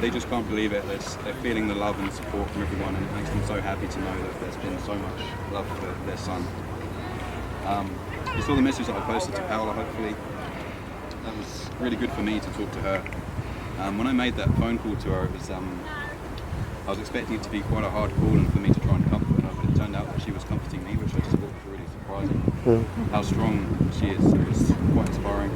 They just can't believe it. They're feeling the love and support from everyone, and it makes them so happy to know that there's been so much love for their son. You saw the message that I posted to Pablo, hopefully. That was really good for me to talk to her. When I made that phone call to her, it was, I was expecting it to be quite a hard call and for me to try and comfort her, but it turned out that she was comforting me, which I just thought was really surprising. How strong she is. It was quite inspiring.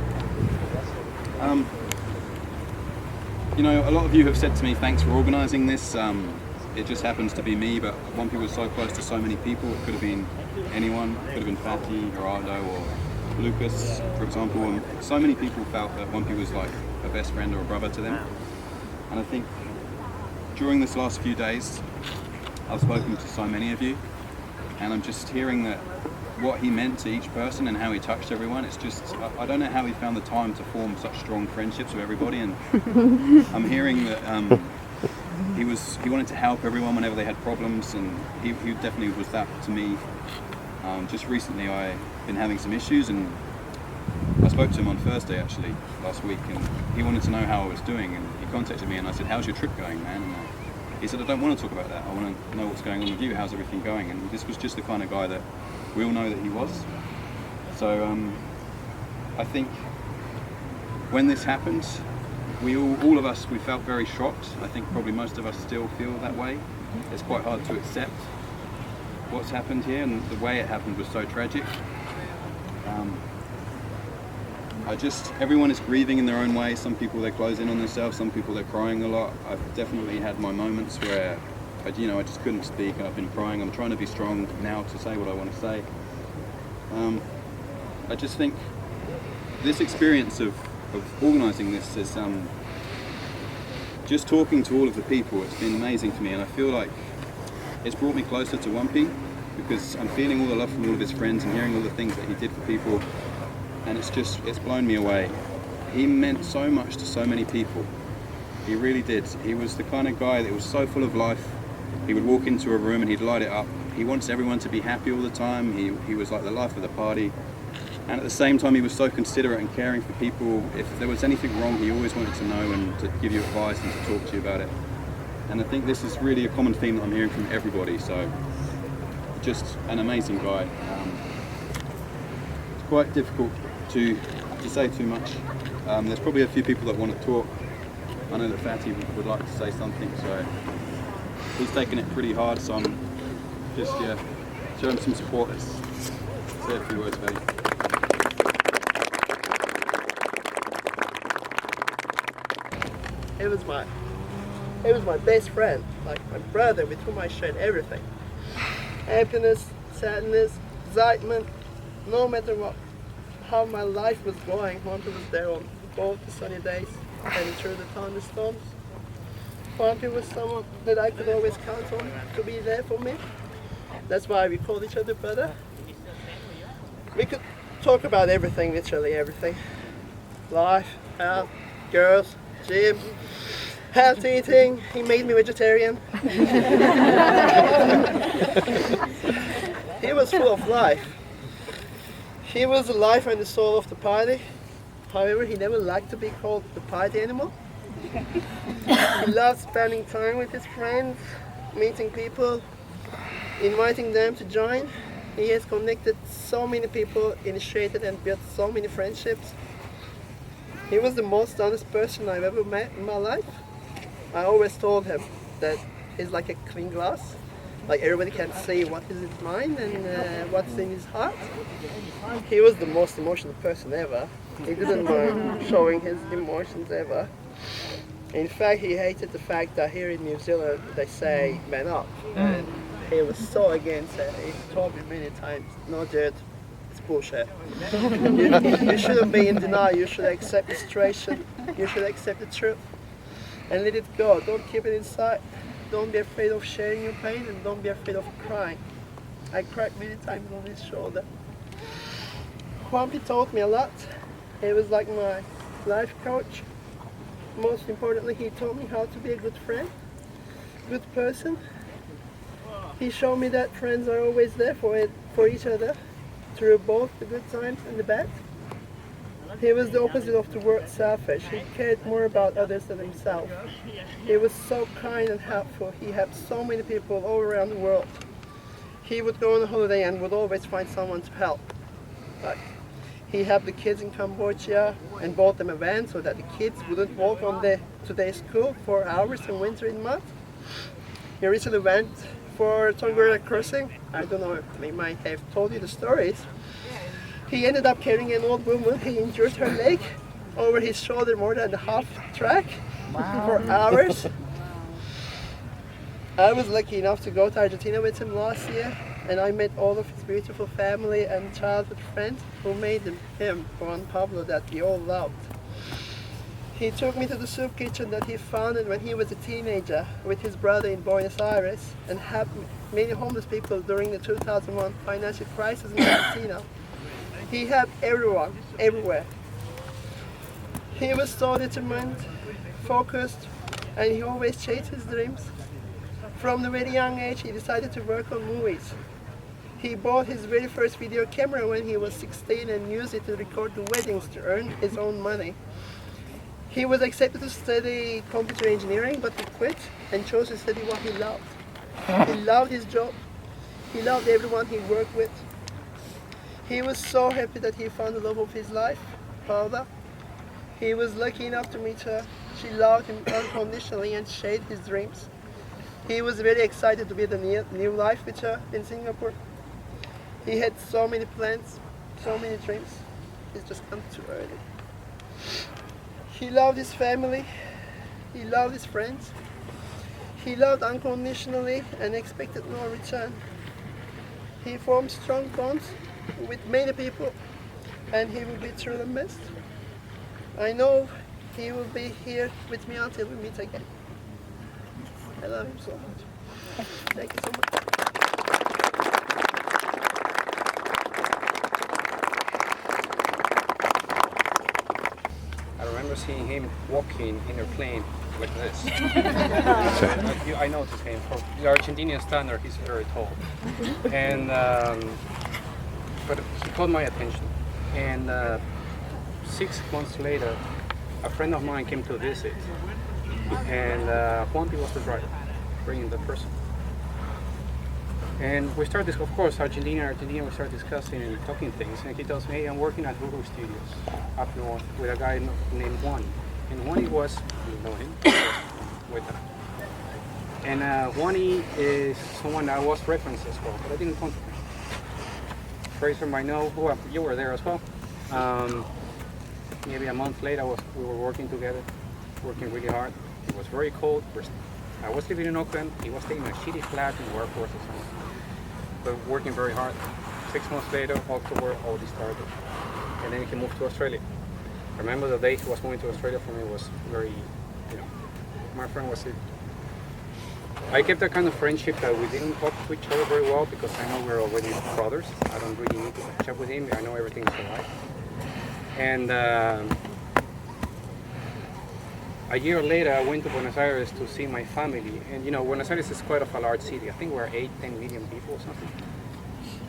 You know, a lot of you have said to me, thanks for organising this. It just happens to be me, but Juan was so close to so many people. It could have been anyone. It could have been Fatty, Gerardo, or Lucas, for example. And so many people felt that Juan was like a best friend or a brother to them. And I think during this last few days, I've spoken to so many of you, and I'm just hearing that what he meant to each person and how he touched everyone. It's just, I don't know how he found the time to form such strong friendships with everybody, and I'm hearing that he wanted to help everyone whenever they had problems, and he definitely was that to me. Just recently I've been having some issues, and I spoke to him on Thursday actually, last week, and he wanted to know how I was doing, and he contacted me and I said, how's your trip going, man? And he said, I don't want to talk about that, I want to know what's going on with you, how's everything going? And this was just the kind of guy that we all know that he was. So I think when this happened, all of us, we felt very shocked. I think probably most of us still feel that way. It's quite hard to accept what's happened here, and the way it happened was so tragic. Everyone is grieving in their own way. Some people, they're closing on themselves, some people, they're crying a lot. I've definitely had my moments where I just couldn't speak, and I've been crying. I'm trying to be strong now to say what I want to say. I just think this experience of organising this is just talking to all of the people. It's been amazing for me, and I feel like it's brought me closer to Juan, because I'm feeling all the love from all of his friends and hearing all the things that he did for people, and it's blown me away. He meant so much to so many people. He really did. He was the kind of guy that was so full of life. He would walk into a room and he'd light it up. He wants everyone to be happy all the time. He was like the life of the party. And at the same time, he was so considerate and caring for people. If there was anything wrong, he always wanted to know and to give you advice and to talk to you about it. And I think this is really a common theme that I'm hearing from everybody. So, just an amazing guy. It's quite difficult to say too much. There's probably a few people that want to talk. I know that Fatty would like to say something, so he's taken it pretty hard, so I'm just, show him some support. Let's say a few words, Fatty. He was my best friend, like my brother, with whom I shared everything. Happiness, sadness, excitement, no matter how my life was going, Juan was there on both the sunny days and through the thunderstorms. Juan was someone that I could always count on to be there for me. That's why we called each other brother. We could talk about everything, literally everything. Life, health, girls, gym, health eating. He made me vegetarian. He was full of life. He was the life and the soul of the party. However, he never liked to be called the party animal. He loved spending time with his friends, meeting people, inviting them to join. He has connected so many people, initiated and built so many friendships. He was the most honest person I've ever met in my life. I always told him that he's like a clean glass. Like everybody can see what is in his mind and what's in his heart. He was the most emotional person ever. He didn't mind showing his emotions ever. In fact, he hated the fact that here in New Zealand they say man up. And he was so against it. He told me many times, no dude, it's bullshit. You shouldn't be in denial. You should accept the situation. You should accept the truth and let it go. Don't keep it inside. Don't be afraid of sharing your pain, and don't be afraid of crying. I cried many times on his shoulder. Juan taught me a lot. He was like my life coach. Most importantly, he taught me how to be a good friend, good person. He showed me that friends are always there for each other, through both the good times and the bad. He was the opposite of the word selfish. He cared more about others than himself. He was so kind and helpful. He helped so many people all around the world. He would go on a holiday and would always find someone to help. Like, he helped the kids in Cambodia and bought them a van so that the kids wouldn't walk to their school for hours in winter in mud. He recently went for Tonga crossing. I don't know if they might have told you the stories. He ended up carrying an old woman. He injured her leg over his shoulder more than the half track for hours. I was lucky enough to go to Argentina with him last year, and I met all of his beautiful family and childhood friends who made him, Juan Pablo, that we all loved. He took me to the soup kitchen that he founded when he was a teenager with his brother in Buenos Aires, and helped many homeless people during the 2001 financial crisis in Argentina. He helped everyone, everywhere. He was so determined, focused, and he always chased his dreams. From the very young age, he decided to work on movies. He bought his very first video camera when he was 16 and used it to record the weddings to earn his own money. He was accepted to study computer engineering, but he quit and chose to study what he loved. He loved his job. He loved everyone he worked with. He was so happy that he found the love of his life, Pablo. He was lucky enough to meet her. She loved him unconditionally and shared his dreams. He was very excited to be the new life with her in Singapore. He had so many plans, so many dreams. He's just come too early. He loved his family. He loved his friends. He loved unconditionally and expected no return. He formed strong bonds with many people, and he will be truly missed. I know he will be here with me until we meet again. I love him so much. Thank you so much. I remember seeing him walking in a plane like this. I noticed him. For the Argentinian standard, he's very tall. And but he caught my attention. And 6 months later, a friend of mine came to visit. And Juan was the driver, bringing the person. And we started, of course, Argentina, we started discussing and talking things. And he tells me, hey, I'm working at Google Studios up north with a guy named Juan. And Juan was, you know him, with him. And Juan is someone I was referenced as well, but I didn't contact him. Fraser might know, well, you were there as well. Maybe a month later, we were working together, working really hard. It was very cold. I was living in Oakland. He was taking a shitty flat in Workforce or something. But working very hard. 6 months later, October, all this started. And then he moved to Australia. I remember the day he was moving to Australia for me was very, my friend was it. I kept that kind of friendship that we didn't talk to each other very well because I know we're already brothers. I don't really need to catch up with him. I know everything's alright. And a year later, I went to Buenos Aires to see my family. And Buenos Aires is quite of a large city. I think we're 8-10 million people or something.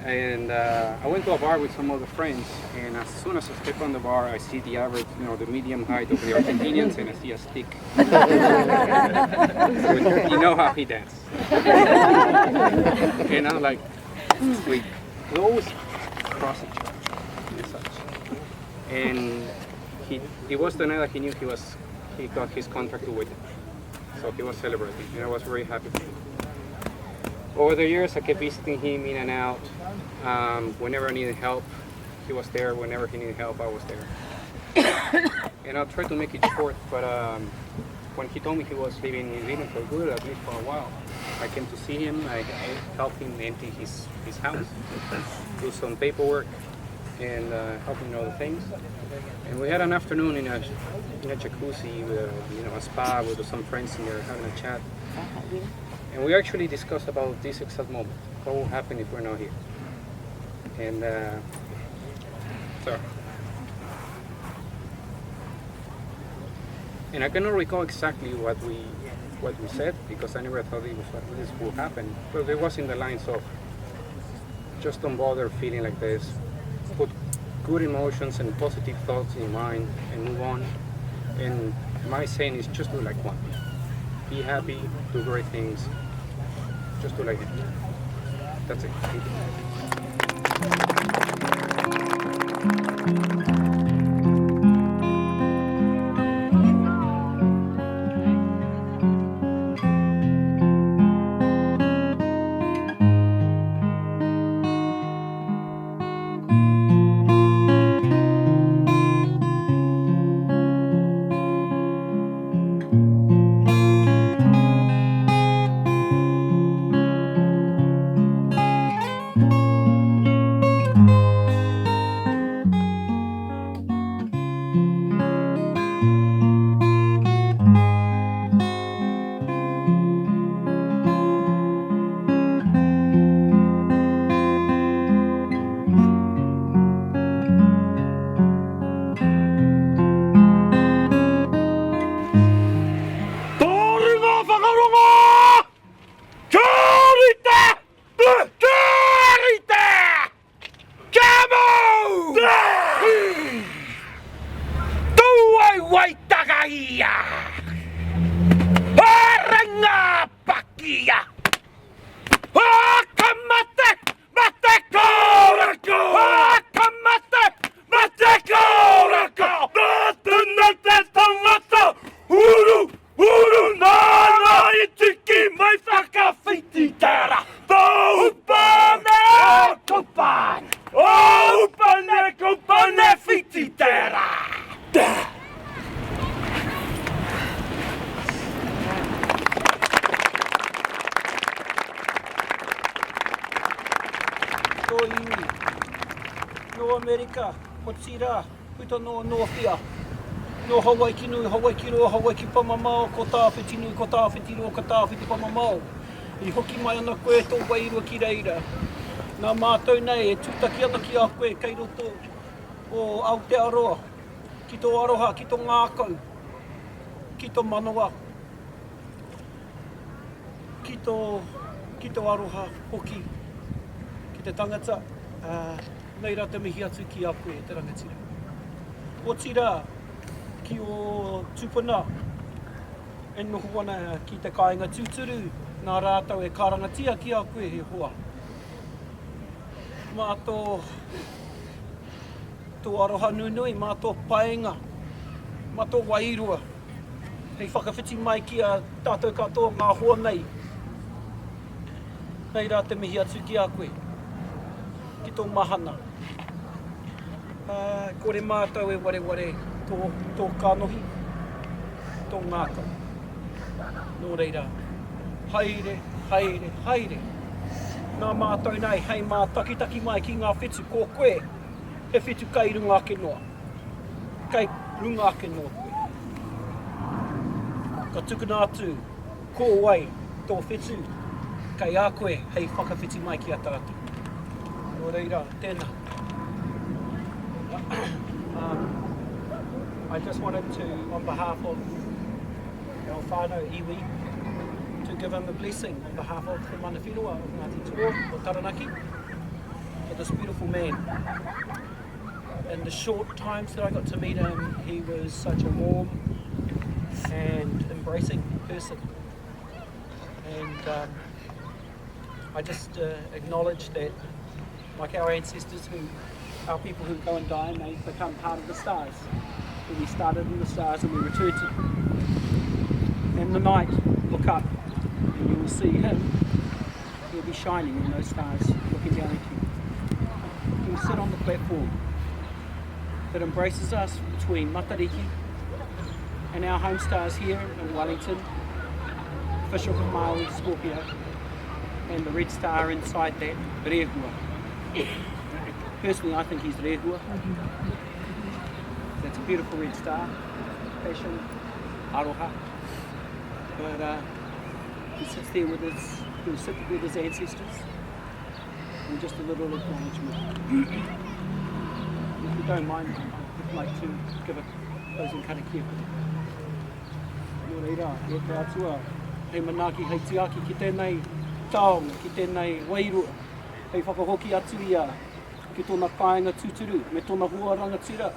And I went to a bar with some other friends. And as soon as I step on the bar, I see the average, the medium height of the Argentinians, and I see a stick. So you know how he dances. And I'm like, we always cross each other and such. And it was the night that he knew he got his contract to wait. So he was celebrating, and I was very happy for him. Over the years, I kept visiting him in and out. Whenever I needed help, he was there. Whenever he needed help, I was there. And I'll try to make it short, but when he told me he was leaving for good, at least for a while, I came to see him. I helped him empty his house, do some paperwork, and helping other things. And we had an afternoon in a jacuzzi, with a spa with some friends in there having a chat. And we actually discussed about this exact moment. What will happen if we're not here? And and I cannot recall exactly what we said, because I never thought this would happen. But it was in the lines of, just don't bother feeling like this. Put good emotions and positive thoughts in your mind and move on. And my saying is, just do like Juan. Be happy, do great things. Just do like him. That's it. Thank you. No America, Hotira, Puta no Northia, no Hawaii Kinu, Hawaii Kiro, Hawaii Pamamao, Kota Fitinu, Kota Fitino, Kota Fiti Pamamao. I hoki mai ana koe tō wairua ki reira. Nā mātou nei e tūtaki ana ki a koe kei roto o Aotearoa, ki tō aroha, ki tō ngākau, ki tō manawa, ki tō aroha hoki, ki te tangata. Nei rā te mihi atu ki a koe te rangatira. O tira ki o tupuna e noho ana ki te kāinga tūturu, nā rātau e kārangatia ki a koe he hoa. Mā tō aroha nunui, mā tō paenga, mā tō wairua. Hei whakawhiti mai ki a tātou katoa ngā hoa nei. Nei rā te mihi atu ki a koe, ki tō mahana. Kore mātou e ware tō kānohi, tō ngākau. Nō reira, haere, haere, haere. Nā mātou nei, hei mā takitaki mai ki ngā whetu, ko koe, he whetu kei runga ake noa. Kei runga ake noa koe. Ka tukuna atu, ko wai, tō whetu, kei a koe, hei whakawhiti mai ki a tātou. Nō reira, tēnā. I just wanted to, on behalf of our whānau iwi, to give him a blessing on behalf of the mana whenua of Ngāti Tō o Taranaki, for this beautiful man. In the short times that I got to meet him, he was such a warm and embracing person. And I just acknowledge that, like our ancestors, our people who go and die, may become part of the stars. When we started in the stars and we returned to them. In the night, look up and you will see him. He'll be shining in those stars, looking down at you. He will sit on the platform that embraces us between Matariki and our home stars here in Wellington, Fisherman, Maui, Scorpio, and the red star inside that, Rehua. Personally, I think he's rehua. That's a beautiful red star, passion, aroha. But he sits there with his, he'll sit with his ancestors. And just a little acknowledgement. If you don't mind, I'd like to give a closing karakia. Nō reira, e te atua, hei manaaki, hei tiaki ki tēnei taonga, ki tēnei wairua, hei whakahoki atu ia, ki tōna kāinga tūturu, me tōna huaranga tira,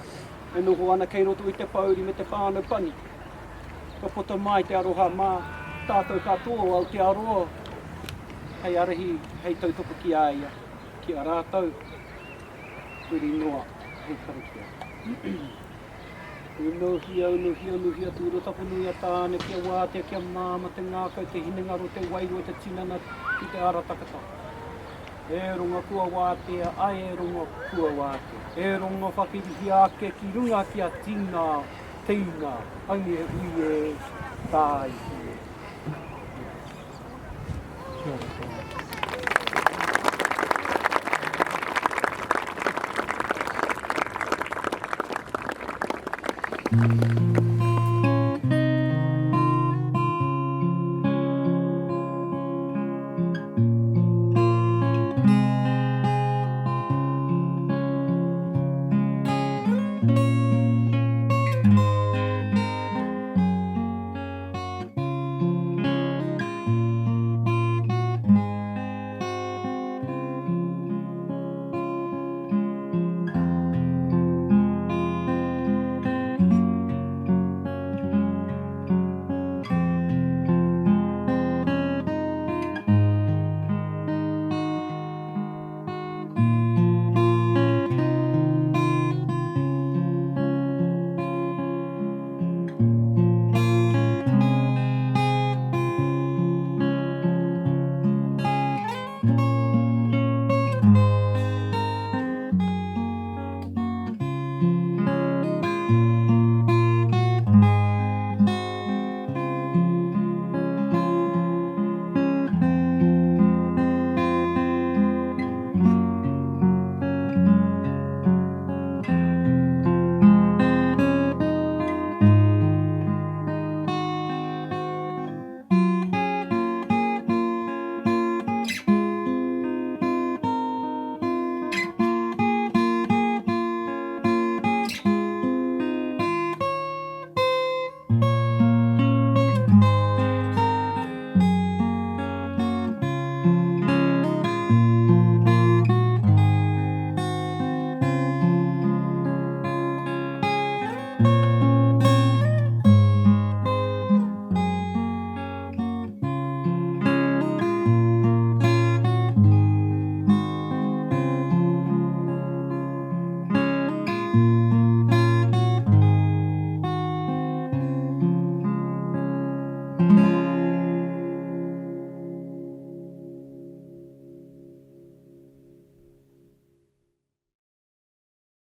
e noho ana kei roto i te pauri me te whānau pani. Ka pota mai te aroha mā, tātou katoa au te aroa, hei arahi, hei tautoko ki a ia, ki a rātou, huri noa, hei karakia. Unohia, unohia, unohia, tūro tapu nui a tāne, kia wātea, kia māma, te ngākau, te hinengaro, te wairua, te tinana, ki te ara takata. E ronga kua wātea, ai e ronga kua wātea. E ronga whakirihi ake ki runga ki a tīna, angi e ui e tāi. Kia ora.